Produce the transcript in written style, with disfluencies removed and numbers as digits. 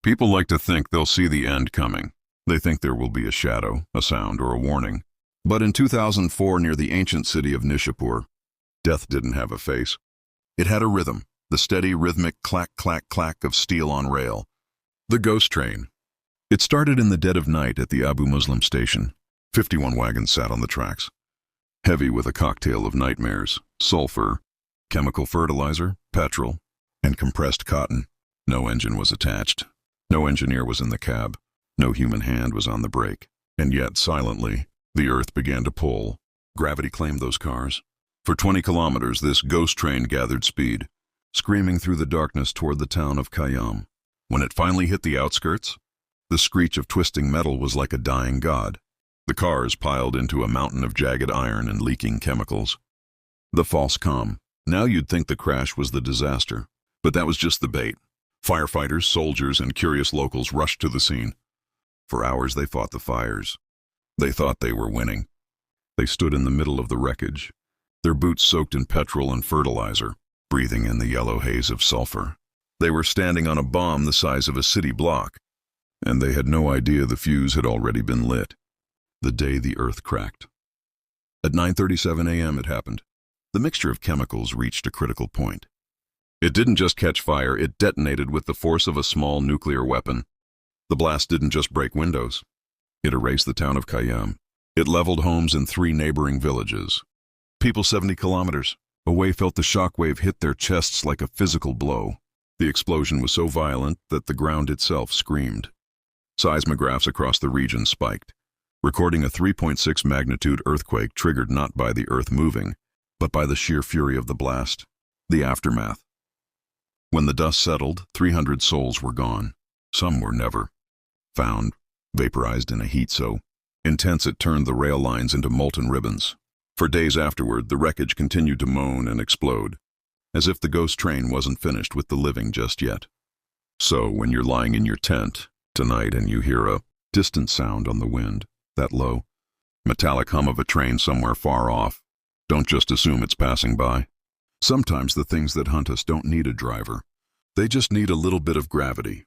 People like to think they'll see the end coming. They think there will be a shadow, a sound, or a warning. But in 2004, near the ancient city of Nishapur, death didn't have a face. It had a rhythm, the steady, rhythmic clack, clack, clack of steel on rail. The ghost train. It started in the dead of night at the Abu Muslim station. 51 wagons sat on the tracks, heavy with a cocktail of nightmares, sulfur, chemical fertilizer, petrol, and compressed cotton. No engine was attached. No engineer was in the cab. No human hand was on the brake. And yet, silently, the earth began to pull. Gravity claimed those cars. For 20 kilometers, this ghost train gathered speed, screaming through the darkness toward the town of Khayyam. When it finally hit the outskirts, the screech of twisting metal was like a dying god. The cars piled into a mountain of jagged iron and leaking chemicals. The false calm. Now you'd think the crash was the disaster, but that was just the bait. Firefighters, soldiers, and curious locals rushed to the scene. For hours they fought the fires. They thought they were winning. They stood in the middle of the wreckage, their boots soaked in petrol and fertilizer, breathing in the yellow haze of sulfur. They were standing on a bomb the size of a city block, and they had no idea the fuse had already been lit. The day the earth cracked. At 9:37 a.m. it happened. The mixture of chemicals reached a critical point. It didn't just catch fire, it detonated with the force of a small nuclear weapon. The blast didn't just break windows. It erased the town of Khayyam. It leveled homes in 3 neighboring villages. People 70 kilometers away felt the shockwave hit their chests like a physical blow. The explosion was so violent that the ground itself screamed. Seismographs across the region spiked, recording a 3.6 magnitude earthquake triggered not by the earth moving, but by the sheer fury of the blast. The aftermath. When the dust settled, 300 souls were gone. Some were never found, vaporized in a heat so intense it turned the rail lines into molten ribbons. For days afterward, the wreckage continued to moan and explode, as if the ghost train wasn't finished with the living just yet. So when you're lying in your tent tonight and you hear a distant sound on the wind, that low, metallic hum of a train somewhere far off, don't just assume it's passing by. Sometimes the things that hunt us don't need a driver. They just need a little bit of gravity,